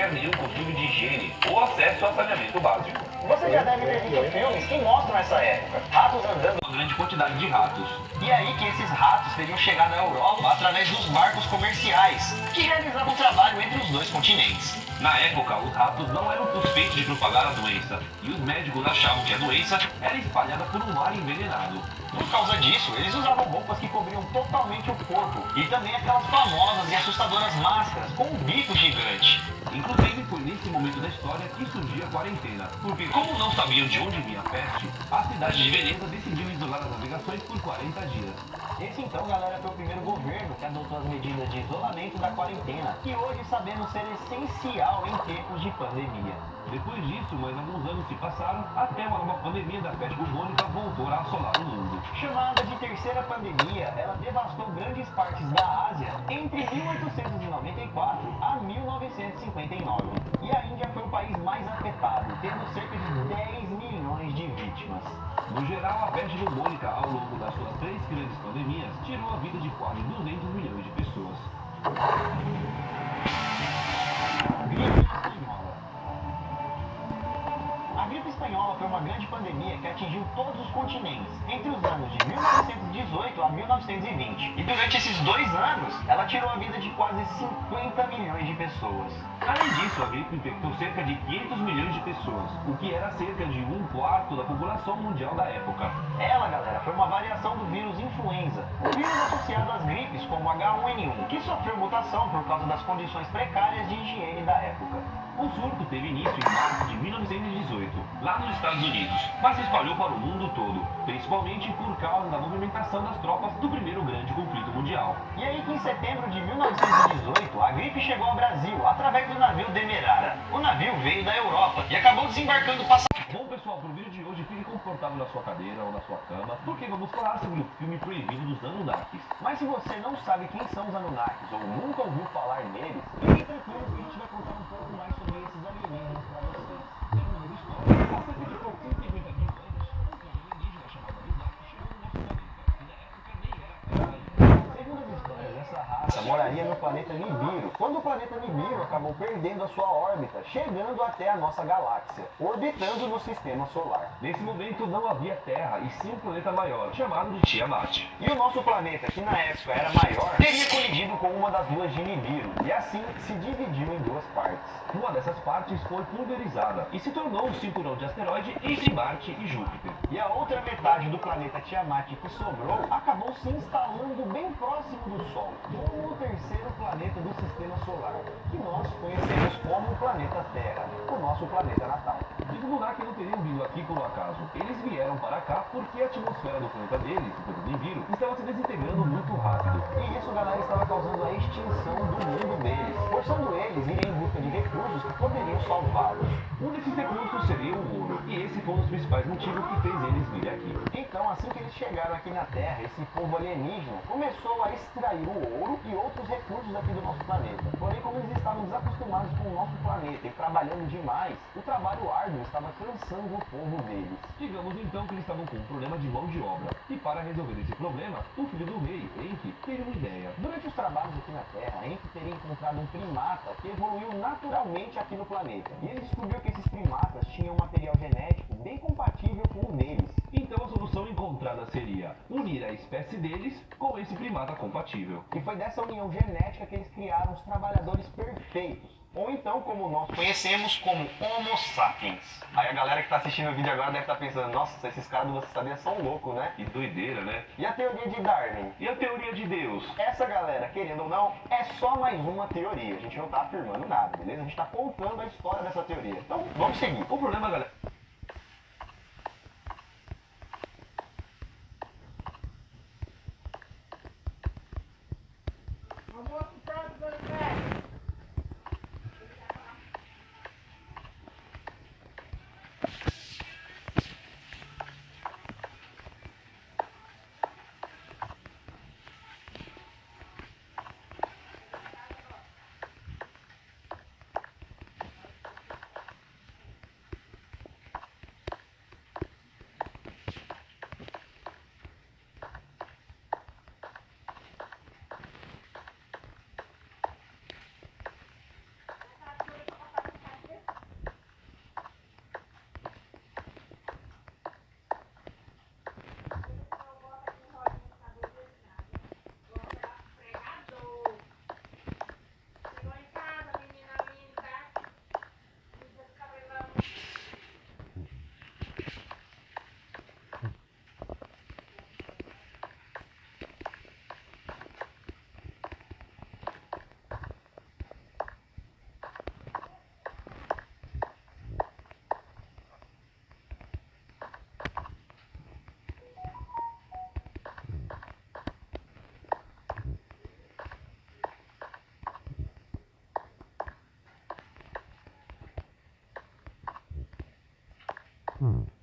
qualquer nenhum costume de higiene ou acesso a saneamento básico. Você já deve ter visto filmes que mostram essa época. Ratos andando. Uma grande quantidade de ratos. E aí que esses ratos teriam chegado à Europa através dos barcos comerciais, que realizavam trabalho entre os dois continentes. Na época, os ratos não eram suspeitos de propagar a doença, e os médicos achavam que a doença era espalhada por um ar envenenado. Por causa disso, eles usavam roupas que cobriam totalmente o corpo, e também aquelas famosas e assustadoras máscaras com um bico gigante. Inclusive, foi nesse momento da história que surgiu a quarentena, porque como não sabiam de onde vinha a peste, a cidade de Veneza decidiu isolar as navegações por 40 dias. Esse então, galera, foi o primeiro governo que adotou as medidas de isolamento da quarentena, que hoje sabemos ser essencial em tempos de pandemia. Depois disso, mais alguns anos se passaram, até uma nova pandemia da peste bubônica voltou a assolar o mundo. Chamada de terceira pandemia, ela devastou grandes partes da Ásia entre 1894 a 1959. E a Índia foi o país mais afetado, tendo cerca de 10 milhões de vítimas. No geral, a peste bubônica, ao longo das suas 3 grandes pandemias, tirou a vida de quase 200 milhões de pessoas. A gripe espanhola foi uma grande pandemia que atingiu todos os continentes, entre os anos de 1918 a 1920. E durante esses 2 anos, ela tirou a vida de quase 50 milhões de pessoas. Além disso, a gripe infectou cerca de 500 milhões de pessoas, o que era cerca de 1/4 da população mundial da época. Ela, galera, foi uma variação do vírus influenza, um vírus associado às gripes como H1N1, que sofreu mutação por causa das condições precárias de higiene da época. O surto teve início em março de 1918, lá nos Estados Unidos, mas se espalhou para o mundo todo, principalmente por causa da movimentação das tropas do primeiro grande conflito mundial. E aí que em setembro de 1918, a gripe chegou ao Brasil através do navio Demerara. O navio veio da Europa e acabou desembarcando passageiros. Bom, pessoal, pro vídeo de hoje, fique confortável na sua cadeira ou na sua cama, porque vamos falar sobre o filme proibido dos Anunnakis. Mas se você não sabe quem são os Anunnakis ou nunca ouviu falar neles, fique tranquilo que a gente vai contar um pouco mais sobre esses alienígenas para vocês. Tem uma breve história. Há cerca de 450 mil anos, um alienígena chamado Anunnaki chegou no nosso planeta, e na época nem era Terra ainda. Segundo as histórias, essa raça moraria no planeta Nibiru, quando o planeta Nibiru acabou perdendo a sua órbita, chegando até a nossa galáxia, orbitando no sistema solar. Nesse momento não havia Terra, e sim um planeta maior, chamado de Tiamat. E o nosso planeta, que na época era maior, teria colidido com uma das luas de Nibiru, e assim se dividiu em 2 partes. Uma dessas partes foi pulverizada e se tornou um cinturão de asteroide entre Marte e Júpiter. E a outra metade do planeta Tiamat que sobrou acabou se instalando bem próximo do Sol, como o terceiro planeta do sistema solar, que nós conhecemos como o planeta Terra, o nosso planeta natal. Os Anunnaki não teriam vindo aqui por um acaso. Eles vieram para cá porque a atmosfera do planeta deles, o Nibiru, estava se desintegrando muito rápido. E isso, galera, estava causando a extinção do mundo deles, forçando eles a irem em busca de recursos que poderiam salvá-los. Um desses recursos seria o ouro, e esse foi um dos principais motivos que fez eles virem aqui. Então, assim que eles chegaram aqui na Terra, esse povo alienígena começou a extrair o ouro e outros recursos aqui do nosso planeta. Porém, como eles estavam desacostumados com o nosso planeta e trabalhando demais, o trabalho árduo estava cansando o povo deles. Digamos então que eles estavam com um problema de mão de obra, e para resolver esse problema, o filho do rei, Enki, teve uma ideia. Durante os trabalhos aqui na Terra, Enki teria encontrado um primata que evoluiu naturalmente aqui no planeta. E ele descobriu que esses primatas tinham um material genético bem compatível com o deles. Então a solução encontrada seria unir a espécie deles com esse primata compatível. E foi dessa união genética que eles criaram os trabalhadores perfeitos. Ou então, como nós conhecemos como Homo sapiens. Aí a galera que tá assistindo o vídeo agora deve estar pensando, nossa, esses caras do Você Sabia são loucos, né? Que doideira, né? E a teoria de Darwin? E a teoria de Deus? Essa, galera, querendo ou não, é só mais uma teoria. A gente não tá afirmando nada, beleza? A gente tá contando a história dessa teoria. Então, vamos seguir. O problema, galera... Hmm.